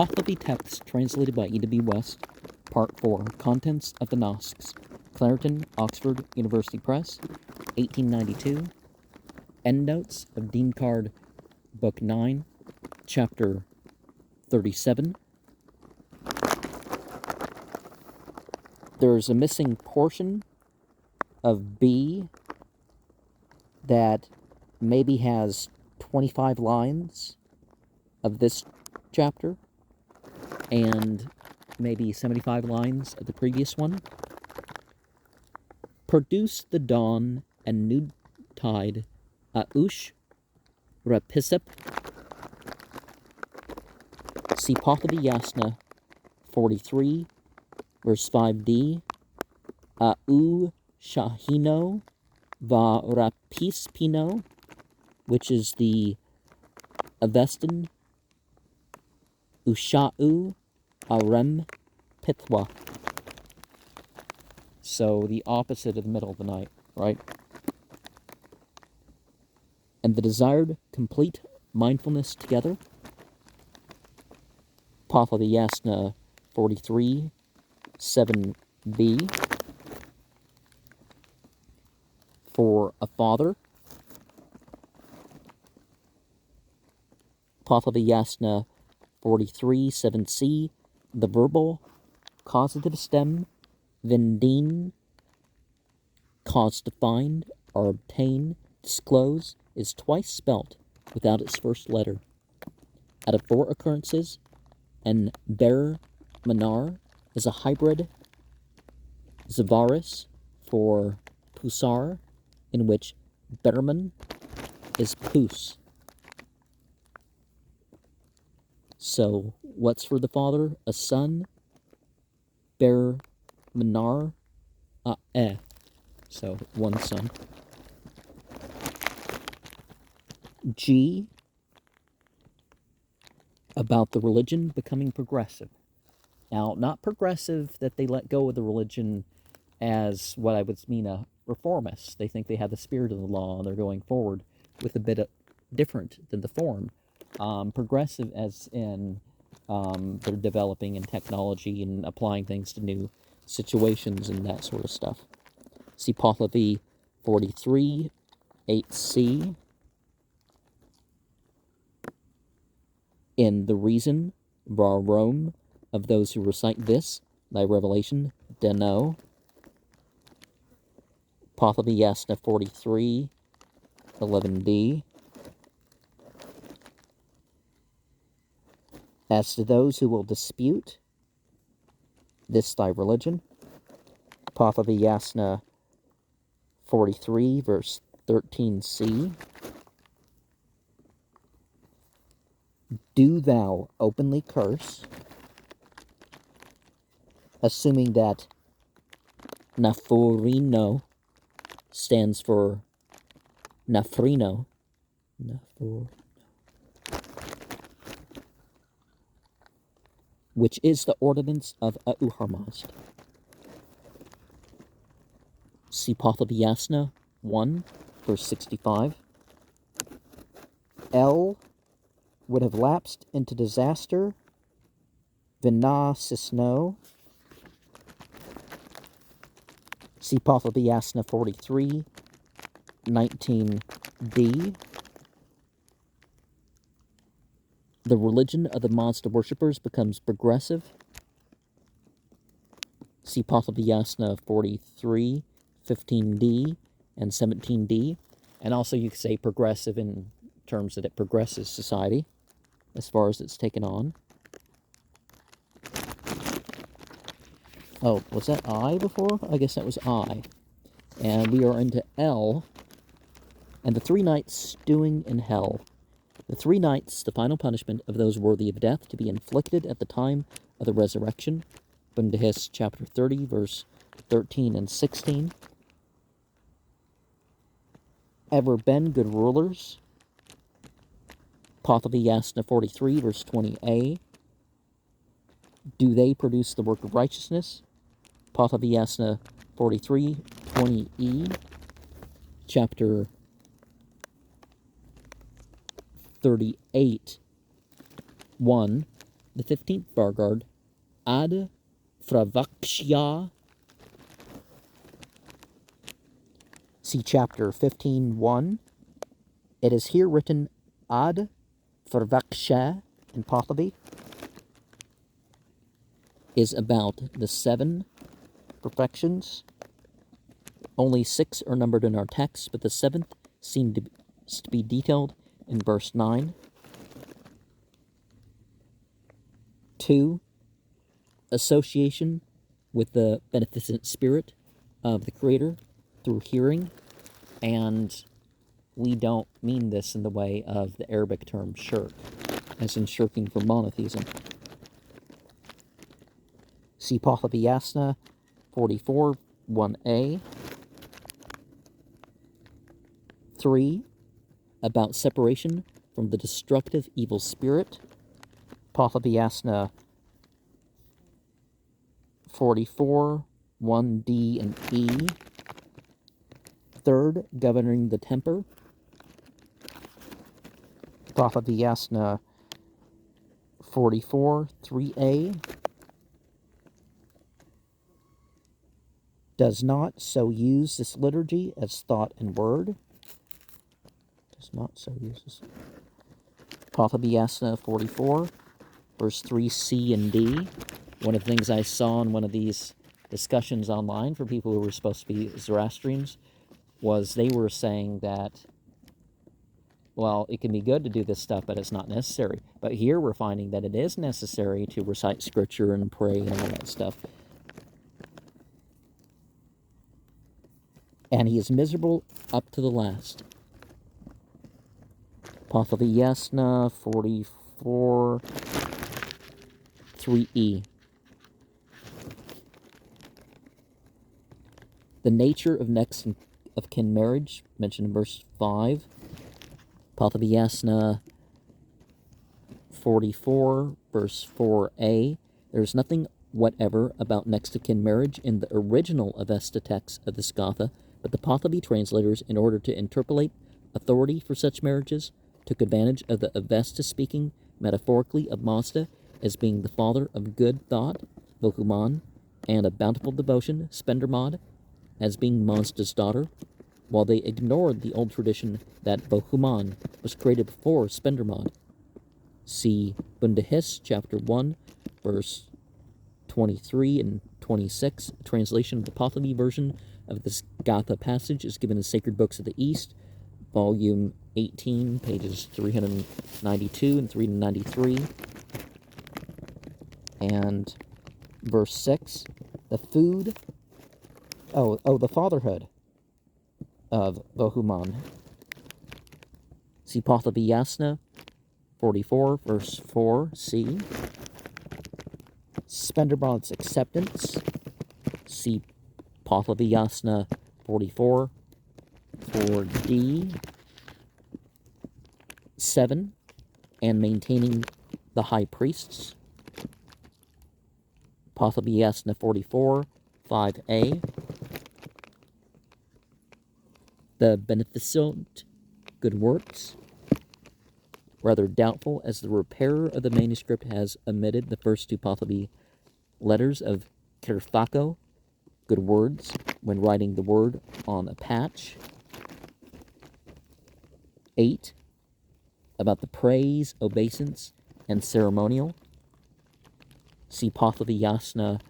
Pahlavi text translated by E.W. West, Part 4, Contents of the Nasks, Clarendon, Oxford University Press, 1892, Endnotes of Dinkard, Book 9, Chapter 37. There's a missing portion of B that maybe has 25 lines of this chapter and maybe 75 lines of the previous one. Produce the dawn and new tide, Aush Rapisep, see Pahlavi Yasna 43, verse 5d, Au Shahino Va Rapispino, which is the Avestan Usha'u Arem Pithwa. So the opposite of the middle of the night, right? And the desired complete mindfulness together. Pahlavi Yasna 43, 7b. For a father. Pahlavi Yasna 43, 7c. The verbal causative stem, vindine, cause to find, or obtain, disclose, is twice spelt without its first letter. Out of 4 occurrences, and ber manar is a hybrid zavaris for pusar, in which berman is pus. So, what's for the father? A son, ber manar, so one son. G, about the religion becoming progressive. Now, not progressive that they let go of the religion as what I would mean a reformist. They think they have the spirit of the law and they're going forward with a bit of different than the form. Progressive as in they're developing in technology and applying things to new situations and that sort of stuff. See Pahlavi 43, 8c. In the reason, Rome, of those who recite this, thy revelation, Deno. Pahlavi Yasna 43, 11d. As to those who will dispute this thy religion, Pahlavi Yasna 43, verse 13c. Do thou openly curse, assuming that Nafurino stands for Nafrino, which is the ordinance of Auharmazd. See Pahlavi Yasna 1, verse 65. L would have lapsed into disaster, Vina Sisno. See Pahlavi Yasna 43, 19d. The religion of the Mazda worshippers becomes progressive. See Pahlavi Yasna 43, 15d, and 17d. And also you could say progressive in terms that it progresses society as far as it's taken on. Oh, was that I before? I guess that was I. And we are into L, and the 3 nights stewing in hell. The 3 nights, the final punishment of those worthy of death, to be inflicted at the time of the resurrection. Bundahis chapter 30, verse 13 and 16. Ever been good rulers? Pahlavi Yasna 43, verse 20a. Do they produce the work of righteousness? Pahlavi Yasna 43, 20e. Chapter 38, 1. The 15th Bargard, ad Fravaksha. See chapter 15.1. It is here written ad Fravaksha in Pahlavi. Is about the 7 perfections. Only 6 are numbered in our text, but the 7th seemed to be detailed in verse 9. 2. Association with the beneficent spirit of the Creator through hearing, and we don't mean this in the way of the Arabic term shirk, as in shirking from monotheism. See Pahlavi Yasna 44, 1a. 3. About separation from the destructive evil spirit. Pahlavi Yasna 44, 1d and e. 3rd, governing the temper. Pahlavi Yasna 44, 3a. Does not so use this liturgy as thought and word. Does not so use this. Pahlavi Yasna 44, verse 3c and d. One of the things I saw in one of these discussions online for people who were supposed to be Zoroastrians was they were saying that, well, it can be good to do this stuff, but it's not necessary. But here we're finding that it is necessary to recite scripture and pray and all that stuff. And he is miserable up to the last. Pahlavi Yasna 44, 3e. The nature of next of kin marriage, mentioned in verse 5. Pahlavi Yasna 44, verse 4a. There is nothing whatever about next of kin marriage in the original Avesta text of the Skatha, but the Pahlavi translators, in order to interpolate authority for such marriages, took advantage of the Avesta speaking metaphorically of Mazda as being the father of good thought, Vokuman, and of bountiful devotion, Spendermad, as being Mazda's daughter, while they ignored the old tradition that Vokuman was created before Spendermad. See Bundahis, chapter 1, verse 23 and 26. A translation of the Pahlavi version of this Gatha passage is given in Sacred Books of the East, volume 18, pages 392 and 393. And verse 6, the food, the fatherhood of Vohuman. See Pahlavi Yasna 44, verse 4c. Spendermad's acceptance. See Pahlavi Yasna 44, 4d. 7, and maintaining the high priests. Pahlavi Yasna 44, 5a. The beneficent good works, rather doubtful, as the repairer of the manuscript has omitted the first 2 Pahlavi letters of Kirthako, good words, when writing the word on a patch. 8, about the praise, obeisance, and ceremonial. See Pahlavi Yasna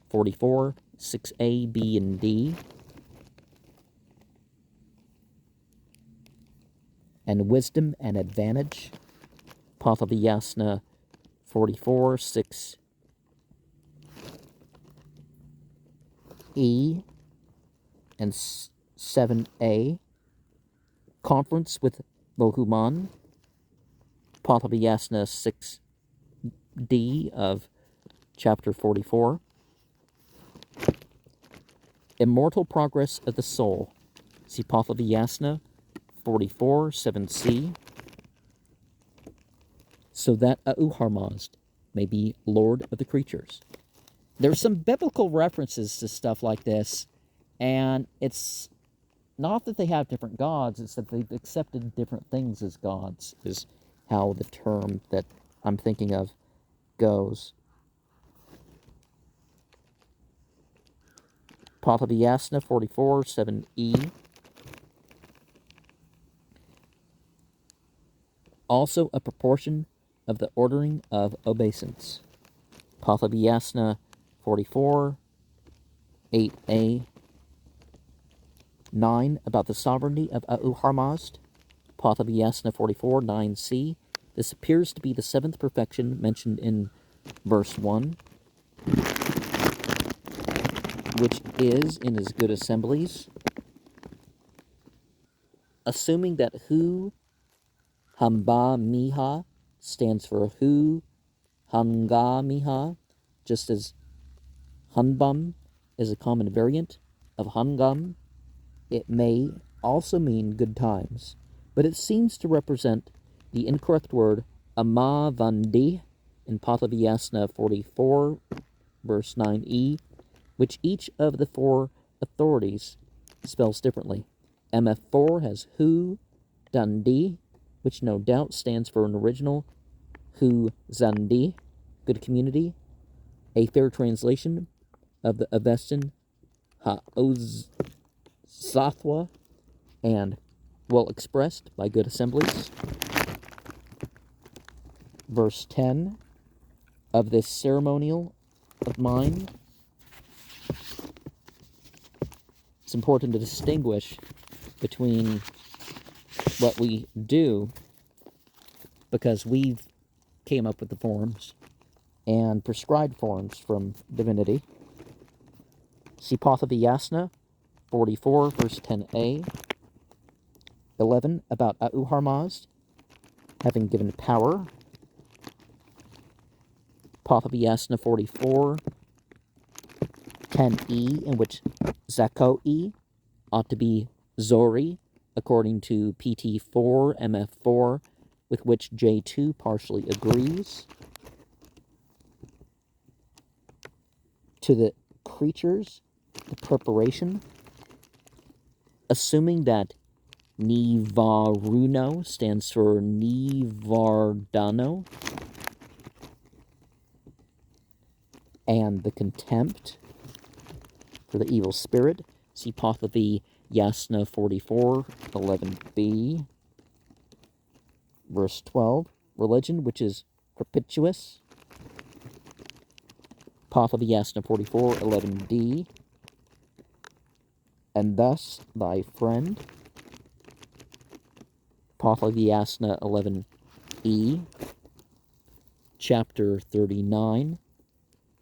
44, 6a, b, and d. And wisdom and advantage. Pahlavi Yasna 44, 6e and 7a. Conference with Vohuman. Pahlavi Yasna 6d of chapter 44. Immortal progress of the soul. See Pahlavi Yasna 44, 7c. So that Auharmazd may be Lord of the creatures. There's some biblical references to stuff like this, and it's not that they have different gods, it's that they've accepted different things as gods, is how the term that I'm thinking of goes Pahlavi Yasna 44, 7e. Also a proportion of the ordering of obeisance. Pahlavi Yasna 44, 8a. 9, about the sovereignty of A'u-Harmazd. Pahlavi Yasna 44, 9c. This appears to be the seventh perfection mentioned in verse 1, which is in his good assemblies, assuming that Hu Hamba Miha stands for Hu Hanga Miha, just as Hunbum is a common variant of Hungum. It may also mean good times, but it seems to represent the incorrect word Amavandi in Pahlavi Yasna 44, verse 9e, which each of the four authorities spells differently. MF4 has Hu Dandi, which no doubt stands for an original Hu Zandi, good community, a fair translation of the Avestan Ha'ozathwa, and well expressed by good assemblies. Verse 10 of this ceremonial of mine. It's important to distinguish between what we do, because we've came up with the forms, and prescribed forms from divinity. See Pahlavi Yasna 44, verse 10a. 11, about A'u-Harmazd having given power. Pahlavi Yasna 44, 10e, in which Zakoi ought to be Zori, according to PT4, MF4, with which J2 partially agrees. To the creatures, the preparation, assuming that Nivaruno stands for Nivardano, and the contempt for the evil spirit. See Pahlavi Yasna 44, 11b, verse 12. Religion, which is perpetuous. Pahlavi Yasna 44, 11d. And thus thy friend. Pahlavi Yasna 11e, chapter 39.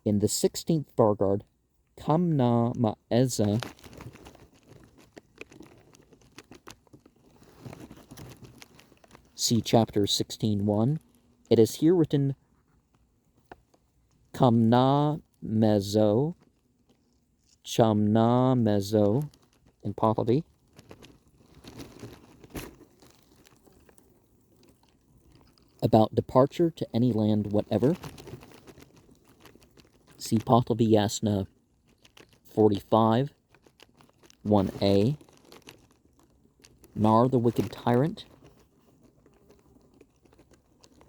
In the 16th Vargard, Kamna Ma'eza, see chapter 16.1. It is here written Kamna Mezo, Chamna Mezo in Pahlavi. About departure to any land whatever. See Pahlavi Yasna 45, 1a. Nar the wicked tyrant.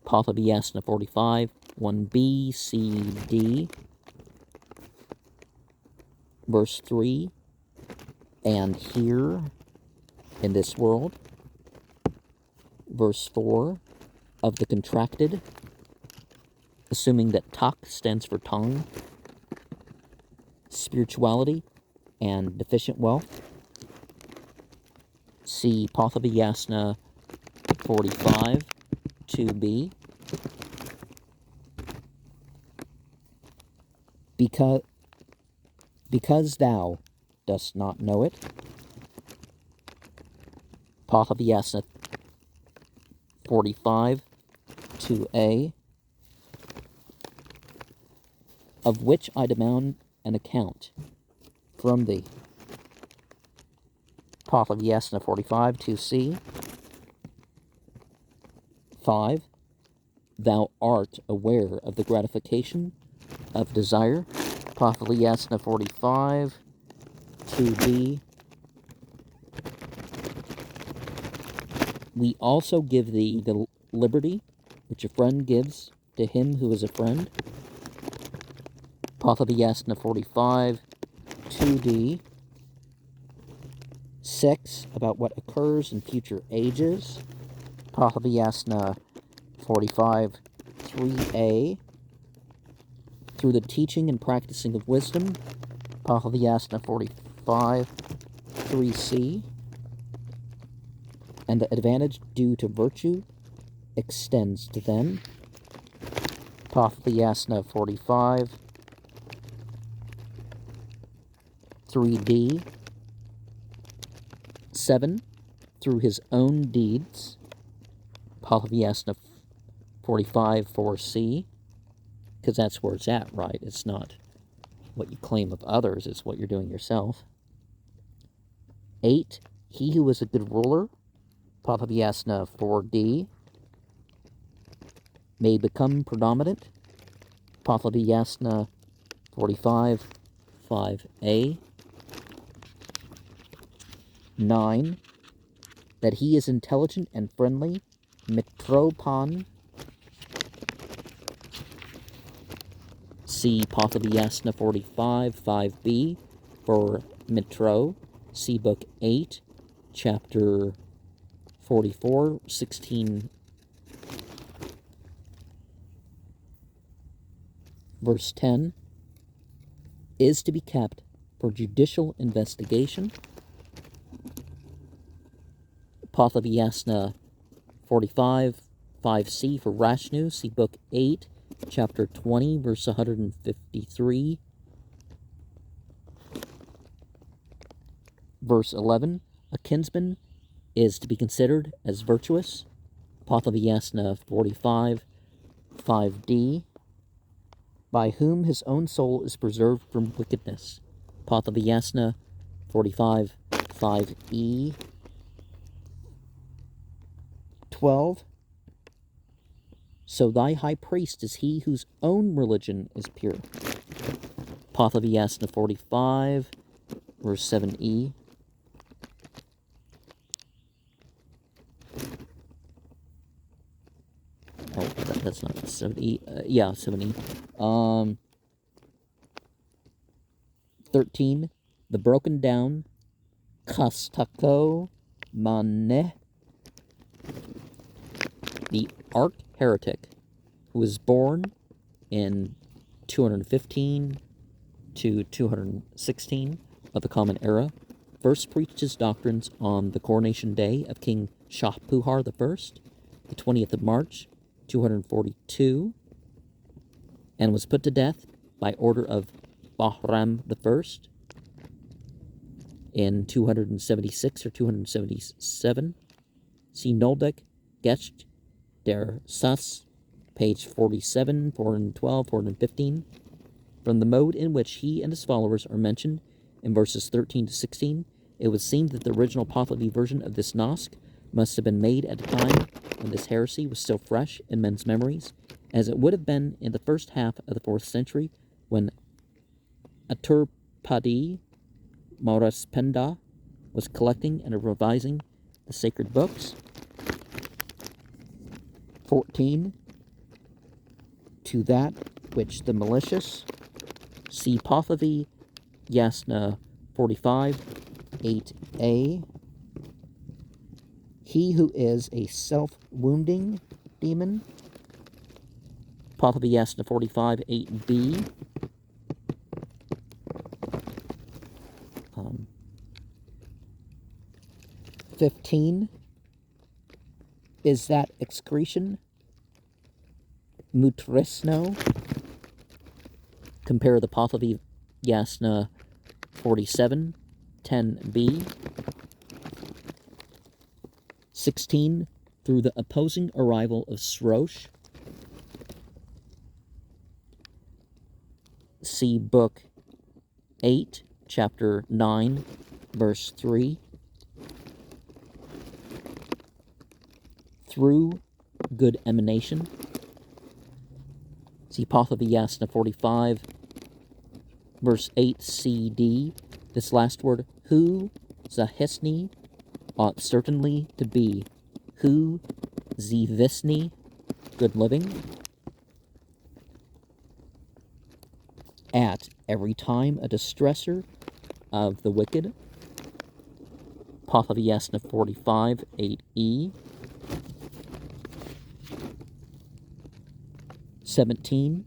Pahlavi Yasna 45, 1b, c, d. Verse 3, and here in this world. Verse 4, of the contracted, assuming that Tak stands for tongue, spirituality, and deficient wealth. See Pahlavi Yasna 45, 2b. Because thou dost not know it. Pahlavi Yasna 45, 2a, of which I demand an account from thee. Pahlavi Yasna 45, 2c. 5. Thou art aware of the gratification of desire. Pahlavi Yasna 45, 2b. We also give thee the liberty which a friend gives to him who is a friend. Pahlavi 45, 2d. 6, about what occurs in future ages. Pahlavi 45, 3a. Through the teaching and practicing of wisdom. Pahlavi 45, 3c. And the advantage due to virtue extends to them. Pahlavi 45, 3d. 7, through his own deeds. Pahlavi 45, 4c. Because that's where it's at, right? It's not what you claim of others, it's what you're doing yourself. 8, he who is a good ruler. Pahlavi 4d. May become predominant. Pahlavi 45, 5a. 9, that he is intelligent and friendly. Mitropan. See Pahlavi 45, 5b for Mitro. See Book 8, Chapter 44, 16, verse 10. Is to be kept for judicial investigation. Pahlavi 45, 5c for Rashnu. See Book 8, Chapter 20, verse 153. Verse 11. A kinsman is to be considered as virtuous. Pahlavi 45, 5d. By whom his own soul is preserved from wickedness. Pahlavi 45, 5e. 12. So thy high priest is he whose own religion is pure. Pahlavi 45, verse 7e. Oh, that's not 7e. Yeah, 7e. 13. The broken down. Kastako Maneh. The arch-heretic, who was born in 215 to 216 of the Common Era, first preached his doctrines on the coronation day of King Shahpuhar I, the 20th of March, 242, and was put to death by order of Bahram I in 276 or 277. See Noldek Gescht der Sus, page 47, 412, 415. From the mode in which he and his followers are mentioned in verses 13 to 16, it would seem that the original Pahlavi version of this Nask must have been made at a time when this heresy was still fresh in men's memories, as it would have been in the first half of the 4th century when Aturpadi Mauraspenda was collecting and revising the sacred books. 14. To that which the malicious. See Pahlavi Yasna 45, 8a. He who is a self-wounding demon. Pahlavi Yasna 45, 8b. 15. Is that excretion mutresno? Compare the Pahlavi Yasna 47, 10b. 16. Through the opposing arrival of Srosh. See Book 8, Chapter 9, verse 3. Through good emanation. See Pahlavi Yasna 45, verse 8 CD. This last word, who, Zahisni, ought certainly to be. Who, Zivisni, good living. at every time a distressor of the wicked. Pahlavi 45, 8e. 17,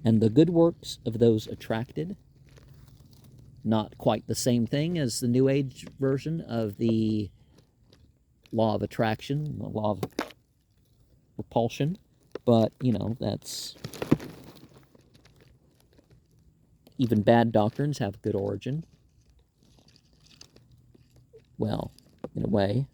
and the good works of those attracted. Not quite the same thing as the New Age version of the law of attraction, the law of repulsion, but, you know, that's... Even bad doctrines have a good origin. Well, in a way.